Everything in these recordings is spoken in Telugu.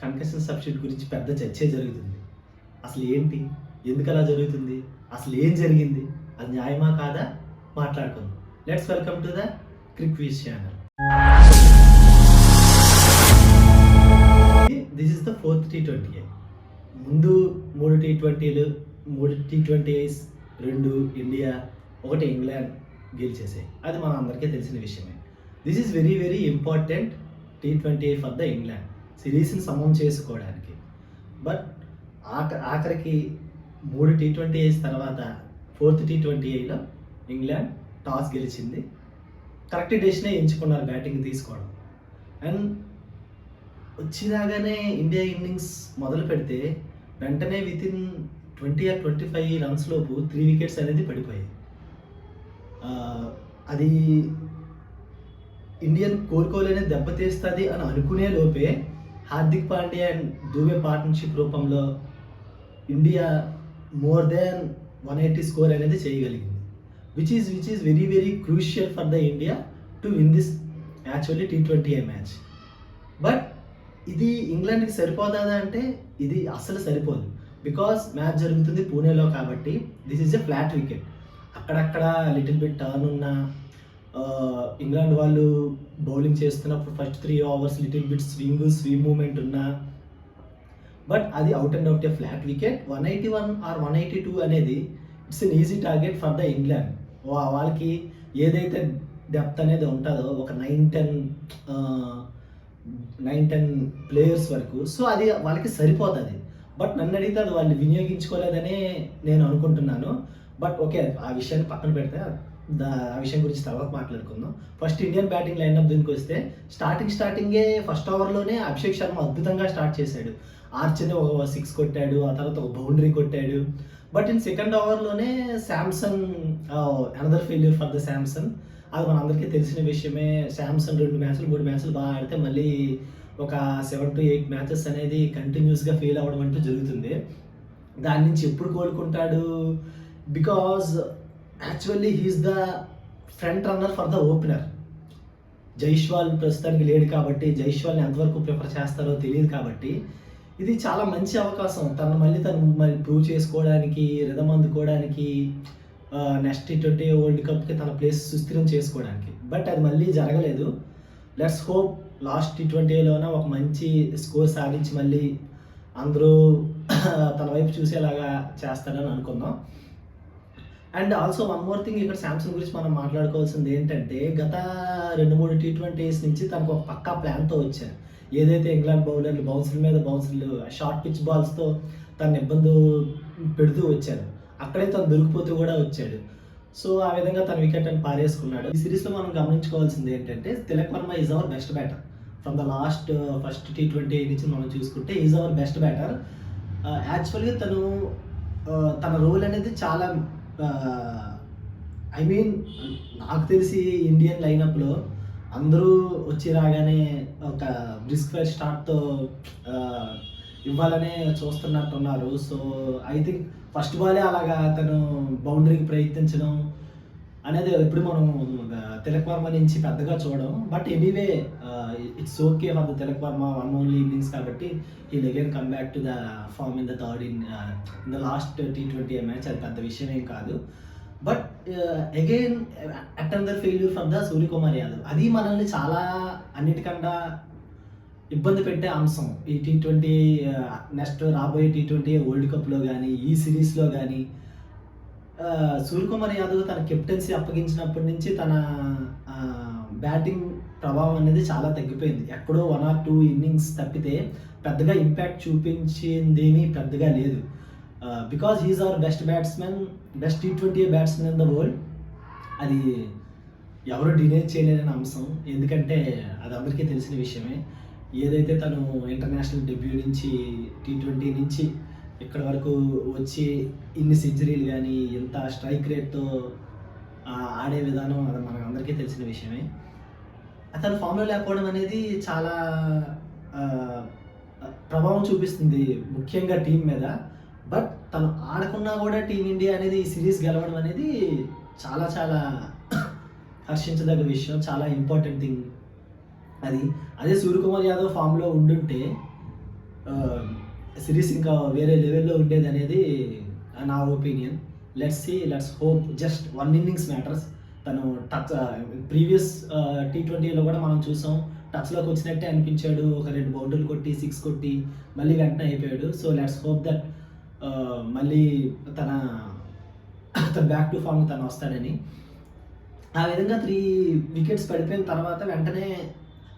కన్కషన్ సబ్స్టిట్యూట్ గురించి పెద్ద చర్చే జరుగుతుంది. అసలు ఏంటి? ఎందుకు అలా జరుగుతుంది? అసలు ఏం జరిగింది? అది న్యాయమా కాదా? మాట్లాడుకుందాం. Let's welcome to the Crick quiz channel. This is the 4th T20. ముందు 3 T20లు, 3 T20s, 2 ఇండియా, 1 ఇంగ్లాండ్ గెలిచేసాయి. అది మన అందరికీ తెలిసిన విషయమే. This is very very important T20 for the England సిరీస్ని సమం చేసుకోవడానికి. బట్ ఆఖరికి 3 T20s తర్వాత 4th T20లో ఇంగ్లాండ్ టాస్ గెలిచింది. కరెక్ట్ డెసిషనే ఎంచుకున్నారు బ్యాటింగ్ తీసుకోవడం. అండ్ వచ్చిరాగానే ఇండియా ఇన్నింగ్స్ మొదలు పెడితే వెంటనే వితిన్ 20 or 25 రన్స్ లోపు 3 వికెట్స్ అనేది పడిపోయాయి. అది ఇండియన్ కోలుకోలేని దెబ్బతీస్తుంది అని అనుకునే లోపే హార్దిక్ పాండ్యా అండ్ దూబే పార్ట్నర్షిప్ రూపంలో ఇండియా మోర్ దాన్ 180 స్కోర్ అనేది చేయగలిగింది. Which is very very crucial for the India to win this actually T20 match. But ఇది ఇంగ్లాండ్కి సరిపోదా అంటే ఇది అస్సలు సరిపోదు. బికాస్ మ్యాచ్ జరుగుతుంది పూణేలో కాబట్టి this is a flat wicket. అక్కడక్కడ లిటిల్ బిట్ టర్న్ ఉన్న ఇంగ్లాండ్ వాళ్ళు బౌలింగ్ చేస్తున్నప్పుడు first 3 overs little bit swing moment ఉన్నా బట్ అది out and out a flat wicket. 181 or 182 అనేది it's an easy target for the England. వాళ్ళకి ఏదైతే డెప్త్ అనేది ఉంటుందో ఒక 9-10 ప్లేయర్స్ వరకు, సో అది వాళ్ళకి సరిపోతుంది. బట్ నన్ను అడిగితే అది వాళ్ళు వినియోగించుకోలేదనే నేను అనుకుంటున్నాను. బట్ ఓకే, ఆ విషయాన్ని పక్కన పెడితే ఆ విషయం గురించి తర్వాత మాట్లాడుకుందాం. ఫస్ట్ ఇండియన్ బ్యాటింగ్ లైన్అప్ దీనికి వస్తే స్టార్టింగే ఫస్ట్ ఓవర్లోనే అభిషేక్ శర్మ అద్భుతంగా స్టార్ట్ చేశాడు. ఆర్చర్ని ఒక 6 కొట్టాడు, ఆ తర్వాత ఒక బౌండరీ కొట్టాడు. బట్ ఇన్ సెకండ్ ఓవర్లోనే Samson another failure for the Samson. అది మన అందరికీ తెలిసిన విషయమే. శాంసన్ 2 మ్యాచ్లు 3 మ్యాచ్లు బాగా ఆడితే మళ్ళీ ఒక 7 to 8 మ్యాచెస్ అనేది కంటిన్యూస్గా ఫెయిల్ అవ్వడం అంటూ జరుగుతుంది. దాని నుంచి ఎప్పుడు కోలుకుంటాడు? Because actually he is the front runner for the opener. Jaiswal ప్రస్తుతానికి లేడు కాబట్టి జైష్వాల్ని ఎంతవరకు ప్రిఫర్ చేస్తారో తెలియదు కాబట్టి ఇది చాలా మంచి అవకాశం తను మళ్ళీ ప్రూవ్ చేసుకోవడానికి, రిధం అందుకోవడానికి, నెక్స్ట్ T20 వరల్డ్ కప్కి తన ప్లేస్ సుస్థిరం చేసుకోవడానికి. బట్ అది మళ్ళీ జరగలేదు. లెట్స్ హోప్ లాస్ట్ T20లోనే ఒక మంచి స్కోర్ సాధించి మళ్ళీ అందరూ తన వైపు చూసేలాగా చేస్తాడని అనుకుందాం. And also one more thing, ఇక్కడ శాంసంగ్ గురించి మనం మాట్లాడుకోవాల్సింది ఏంటంటే గత 2-3 T20s నుంచి తనకు ఒక పక్కా ప్లాన్తో వచ్చారు. ఏదైతే ఇంగ్లాండ్ బౌలర్లు బౌన్సర్ల మీద బౌన్సర్లు షార్ట్ పిచ్ బాల్స్తో తను ఇబ్బంది పెడుతూ వచ్చారు. అక్కడే తను దొరికిపోతూ కూడా వచ్చాడు. సో ఆ విధంగా తన వికెట్ అని పారేసుకున్నాడు. ఈ సిరీస్లో మనం గమనించుకోవాల్సింది ఏంటంటే Tilak Varma is our best batter from the first T20 నుంచి మనం చూసుకుంటే ఈజ్ అవర్ బెస్ట్ బ్యాటర్. యాక్చువల్గా తన రోల్ అనేది చాలా నాకు తెలిసి ఇండియన్ లైనప్లో అందరూ వచ్చి రాగానే ఒక బ్రిస్క్ ఫైర్ స్టార్ట్తో ఇవ్వాలనే చూస్తున్నట్టున్నారు. సో ఐ థింక్ ఫస్ట్ బాలే అలాగా తను బౌండరీకి ప్రయత్నించడం అనేది ఎప్పుడు మనం తిలక్ వర్మ నుంచి పెద్దగా చూడడం. But anyway it's okay for the Tilak Varma 1 only innings కాబట్టి he'll again come back to the form in the third in the last T20 match. అది పెద్ద విషయం ఏం కాదు. But again another failure for the Suryakumar Yadav. అది మనల్ని చాలా అన్నిటికన్నా ఇబ్బంది పెట్టే అంశం ఈ T20 నెక్స్ట్ రాబోయే T20 వరల్డ్ కప్లో కానీ ఈ సిరీస్లో కానీ. సూర్యకుమార్ యాదవ్ తన కెప్టెన్సీ అప్పగించినప్పటి నుంచి తన బ్యాటింగ్ ప్రభావం అనేది చాలా తగ్గిపోయింది. ఎక్కడో 1 or 2 innings తప్పితే పెద్దగా ఇంపాక్ట్ చూపించిందేమీ పెద్దగా లేదు. Because he is our best batsmen, best T20 batsmen in the world. అది ఎవరు డినై చేయలేని అంశం. ఎందుకంటే అది అందరికీ తెలిసిన విషయమే. ఏదైతే తను ఇంటర్నేషనల్ డెబ్యూ నుంచి T20 నుంచి ఇక్కడ వరకు వచ్చి ఇన్ని సెంచరీలు కానీ ఎంత స్ట్రైక్ రేట్తో ఆడే విధానం అది మనకు అందరికీ తెలిసిన విషయమే. అతను ఫామ్లో లేకపోవడం అనేది చాలా ప్రభావం చూపిస్తుంది ముఖ్యంగా టీం మీద. బట్ తను ఆడకున్నా కూడా టీమిండియా అనేది ఈ సిరీస్ గెలవడం అనేది చాలా చాలా హర్షించదగ్గ విషయం, చాలా ఇంపార్టెంట్ థింగ్ అది. అదే సూర్యకుమార్ యాదవ్ ఫామ్లో ఉండుంటే సిరీస్ ఇంకా వేరే లెవెల్లో ఉండేది అనేది నా opinion. Let's hope. Just 1 innings matters. తను టచ్ ప్రీవియస్ T20లో కూడా మనం చూసాం, టచ్లోకి వచ్చినట్టే అనిపించాడు, ఒక 2 బౌండరీలు కొట్టి 6 కొట్టి మళ్ళీ వెంటనే అయిపోయాడు. సో లెట్స్ హోప్ దట్ మళ్ళీ తన బ్యాక్ టు ఫామ్ తను వస్తాడని. ఆ విధంగా 3 వికెట్స్ పడిపోయిన తర్వాత వెంటనే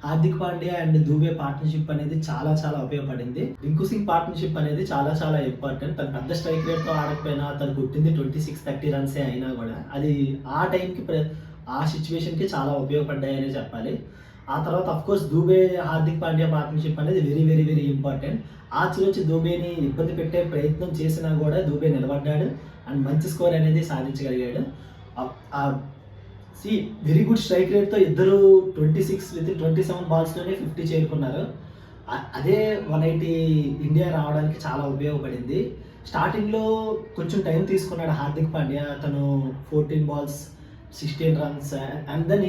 హార్దిక్ పాండ్యా అండ్ దూబే పార్ట్నర్షిప్ అనేది చాలా చాలా ఉపయోగపడింది. రింకు సింగ్ పార్ట్నర్షిప్ అనేది చాలా చాలా ఇంపార్టెంట్. తను పెద్ద స్ట్రైక్ రేట్తో ఆడకపోయినా, తను కొట్టింది 26-30 రన్సే అయినా కూడా అది ఆ టైంకి ఆ సిచ్యువేషన్కి చాలా ఉపయోగపడ్డాయనే చెప్పాలి. ఆ తర్వాత అఫ్కోర్స్ దూబే హార్దిక్ పాండ్యా పార్ట్నర్షిప్ అనేది వెరీ వెరీ వెరీ ఇంపార్టెంట్. ఆచిలోచి దూబేని ఇబ్బంది పెట్టే ప్రయత్నం చేసినా కూడా దూబే నిలబడ్డాడు అండ్ మంచి స్కోర్ అనేది సాధించగలిగాడు. వెరీ గుడ్ స్ట్రైక్ రేట్తో ఇద్దరు 26 విత్ 27 బాల్స్లోనే 50 చేరుకున్నారు. అదే 180 ఇండియా రావడానికి చాలా ఉపయోగపడింది. స్టార్టింగ్లో కొంచెం టైం తీసుకున్నాడు హార్దిక్ పాండ్యా. తను 14 బాల్స్ 16 రన్స్ అండ్ దెన్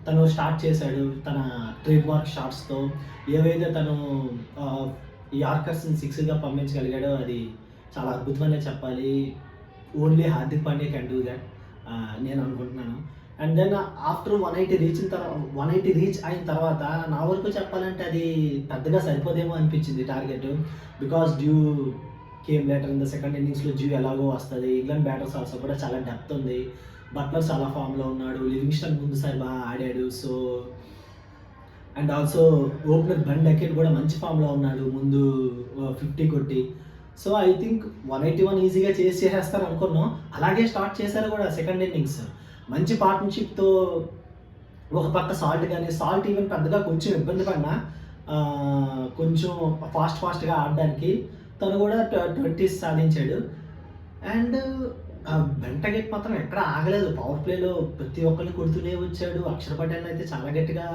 తను స్టార్ట్ చేశాడు తన ట్రేడ్ మార్క్ షాట్స్తో. ఏవైతే తను యార్కర్స్ని 6గా పంపించగలిగాడో అది చాలా అద్భుతమనే చెప్పాలి. Only Hardik Pandya can do that నేను అనుకుంటున్నాను. అండ్ దెన్ ఆఫ్టర్ 180 రీచ్ అయిన తర్వాత నా వరకు చెప్పాలంటే అది పెద్దగా సరిపోదేమో అనిపించింది target. Because due came later in the second ఇన్నింగ్స్లో డ్యూ ఎలాగో వస్తుంది. ఇంగ్లాండ్ బ్యాటర్స్ ఆల్సో కూడా చాలా డెప్త్ ఉంది. బట్లర్ చాలా ఫామ్లో ఉన్నాడు, లివింగ్స్టన్ ముందుసారి బాగా ఆడాడు. So and also opener Ben Duckett కూడా మంచి ఫామ్లో ఉన్నాడు, ముందు 50 కొట్టి. సో ఐ థింక్ 181 ఈజీగా చేసేస్తారు అనుకున్నాం. అలాగే స్టార్ట్ చేశారు కూడా సెకండ్ ఇన్నింగ్స్ మంచి పార్ట్నర్షిప్తో. ఒక పక్క సాల్ట్ ఈవెన్ పెద్దగా కొంచెం ఇబ్బంది పడినా కొంచెం ఫాస్ట్గా ఆడడానికి తను కూడా 20s సాధించాడు. అండ్ బెంటగెట్ మాత్రం ఎక్కడ ఆగలేదు. పవర్ ప్లేలో ప్రతి ఒక్కరిని కొడుతూనే వచ్చాడు. అక్షర్ పటేల్ అయితే చాలా గట్టిగా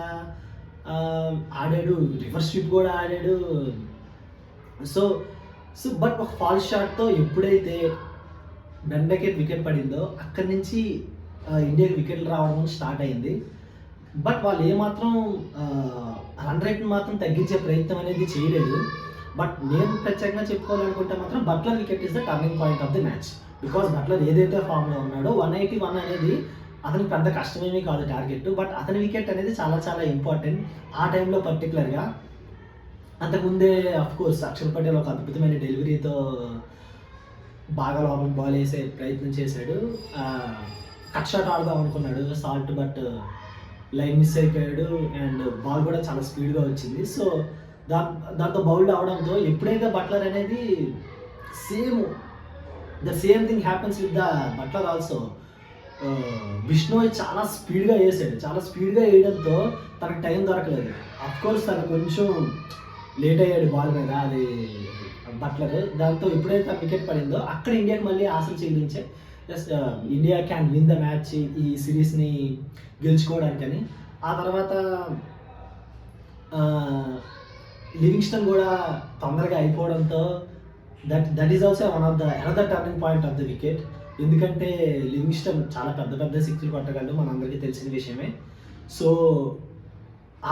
ఆడాడు, రివర్స్ స్వీప్ కూడా ఆడాడు. సో బట్ ఒక ఫాల్ షాట్తో ఎప్పుడైతే బెంటగెట్ వికెట్ పడిందో అక్కడి నుంచి ఇండియాకి వికెట్లు రావడం స్టార్ట్ అయింది. బట్ వాళ్ళు ఏమాత్రం రన్ రేట్ని మాత్రం తగ్గించే ప్రయత్నం అనేది చేయలేదు. బట్ నేను ప్రత్యేకంగా చెప్పుకోవాలనుకుంటే మాత్రం Buttler wicket is the turning point of the match. Because Buttler ఏదైతే ఫామ్లో ఉన్నాడో 181 అనేది అతనికి పెద్ద కష్టమేమీ కాదు టార్గెట్. బట్ అతని వికెట్ అనేది చాలా చాలా ఇంపార్టెంట్ ఆ టైంలో పర్టికులర్గా. అంతకుముందే అఫ్కోర్స్ అక్షర్ పటేల్ ఒక అద్భుతమైన డెలివరీతో బాగా లోపలికి బాల్ వేసే ప్రయత్నం చేశాడు. కట్ షాట్ ఆడదాం అనుకున్నాడు సాల్ట్, బట్ లైన్ మిస్ అయిపోయాడు అండ్ బాల్ కూడా చాలా స్పీడ్గా వచ్చింది. సో దాంతో బౌల్డ్ అవడంతో ఎప్పుడైతే బట్లర్ అనేది the same thing happens with the Buttler also. Bishnoi చాలా స్పీడ్గా వేసాడు. చాలా స్పీడ్గా వేయడంతో తనకు టైం దొరకలేదు. అఫ్కోర్స్ తను కొంచెం లేట్ అయ్యాడు బాల్ మీద అది బట్లర్. దాంతో ఎప్పుడైతే తన వికెట్ పడిందో అక్కడ ఇండియాకి మళ్ళీ ఆశలు చెల్లించే India can win the match, ఈ సిరీస్ని గెలుచుకోవడానికని. ఆ తర్వాత లివింగ్స్టన్ కూడా తొందరగా అయిపోవడంతో that is also one of the another turning point of the wicket. ఎందుకంటే లివింగ్స్టన్ చాలా పెద్ద సిక్స్లు కొట్టగలడు, మనందరికీ తెలిసిన విషయమే. సో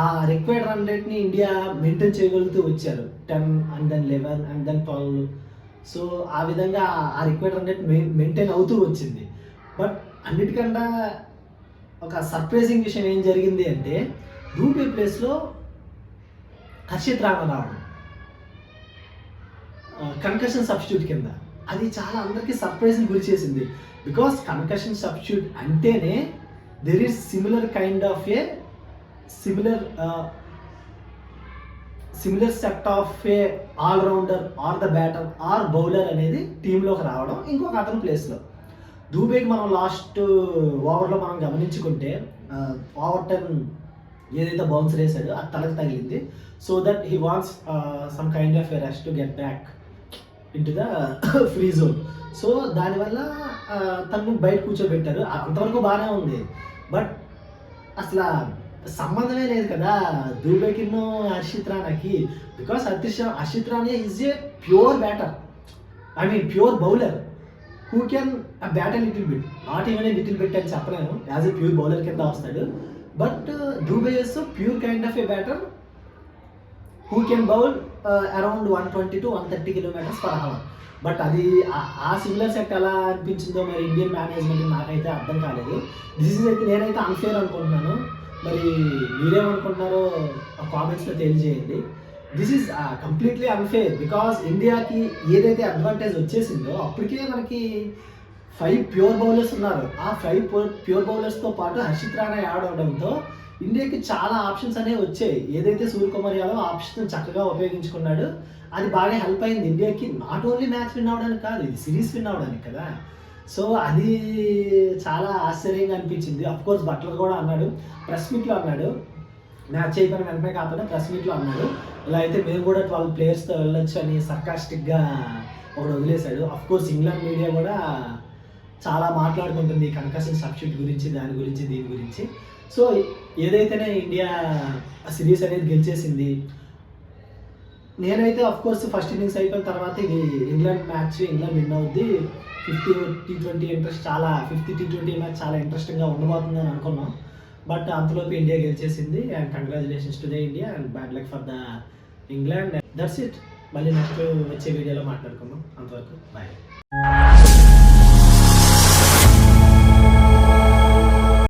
ఆ రిక్వైర్డ్ రన్ రేట్ని ఇండియా మెయింటైన్ చేయగలుగుతూ వచ్చారు, 10 and then 11 and then 12. So ఆ విధంగా ఆ రిక్వైర్డ్ రన్ రేట్ మెయింటైన్ అవుతూ వచ్చింది. బట్ అన్నిటికన్నా ఒక సర్ప్రైజింగ్ విషయం ఏం జరిగింది అంటే దూబే ప్లేస్లో హర్షిత్ రాణా రావడం కన్కషన్ సబ్స్టిట్యూట్ కింద. అది చాలా అందరికీ సర్ప్రైజ్ని గురి చేసింది. బికాస్ కన్కషన్ సబ్స్టిట్యూట్ అంటేనే there is similar kind of a similar set of a allrounder or the batter or bowler అనేది టీంలోకి రావడం ఇంకొక అతని ప్లేస్లో. దూబేకి మనం లాస్ట్ ఓవర్లో మనం గమనించుకుంటే ఓవర్ 10 ఏదైతే బౌన్సర్ వేసాడో అది తలకు తగిలింది. So that he wants some kind of a rest to get back in to the free zone. So దానివల్ల తనను బయట కూర్చోబెట్టారు. అంతవరకు బాగానే ఉంది. బట్ అసలు సంబంధమే లేదు కదా దూబేకిను హర్షిత్ రాణాకి. Because Harshit Rana is a pure batter, I mean pure bowler who can bat a little bit, not even a little bit అని చెప్పలేను, యాజ్ ఏ ప్యూర్ బౌలర్ కింద వస్తాడు. But Dube is pure kind of a batter who can bowl around 120 to 130 km/h. బట్ అది ఆ సిమిలర్ సెట్ ఎలా అనిపించిందో మరి ఇండియన్ మేనేజ్మెంట్ నాకైతే అర్థం కాలేదు. డిసిజన్ అయితే నేనైతే అన్ఫేర్ అనుకుంటున్నాను. మరి మీరేమనుకుంటున్నారో కామెంట్స్లో తెలియజేయండి. This is completely unfair. Because ఇండియాకి ఏదైతే అడ్వాంటేజ్ వచ్చేసిందో అప్పటికే మనకి 5 ప్యూర్ బౌలర్స్ ఉన్నారు. ఆ 5 ప్యూర్ బౌలర్స్తో పాటు హర్షిత్ రాణా యాడ్ అవడంతో ఇండియాకి చాలా ఆప్షన్స్ అనేవి వచ్చాయి. ఏదైతే సూర్యకుమార్ యాదవ్ ఆప్షన్ చక్కగా ఉపయోగించుకున్నాడు, అది బాగా హెల్ప్ అయింది ఇండియాకి. నాట్ ఓన్లీ మ్యాచ్ విన్ అవ్వడానికి కాదు, ఇది సిరీస్ విన్ అవ్వడానికి కదా. సో అది చాలా ఆశ్చర్యంగా అనిపించింది. అఫ్కోర్స్ బట్లర్ కూడా అన్నాడు, ప్రెస్ మీట్లో అన్నాడు, మ్యాచ్ అయిపోయిన వెంటనే కాకుండా ప్రెస్ మీట్లో అన్నాడు, ఇలా అయితే మేము కూడా 12 ప్లేయర్స్తో వెళ్ళొచ్చు అని సర్కాస్టిక్గా ఒకటి వదిలేశాడు. అఫ్కోర్స్ ఇంగ్లాండ్ మీడియా కూడా చాలా మాట్లాడుకుంటుంది కన్కషన్ సబ్స్టిట్యూట్ గురించి, దాని గురించి, దీని గురించి. సో ఏదైతేనే ఇండియా సిరీస్ అనేది గెలిచేసింది. నేనైతే అఫ్కోర్స్ ఫస్ట్ ఇన్నింగ్స్ అయిపోయిన తర్వాత ఇది ఇంగ్లాండ్ విన్ అవుద్ది, 50 T20 ఇంట్రెస్ట్ చాలా 50 T20 మ్యాచ్ చాలా ఇంట్రెస్టింగ్గా ఉండబోతుంది అని అనుకున్నాం. బట్ అంతలోపు ఇండియా గెలిచేసింది. And congratulations to the India and bad luck for the England. That's it. మళ్ళీ నెక్స్ట్ వచ్చే వీడియోలో మాట్లాడుకుందాం. అంతవరకు బాయ్.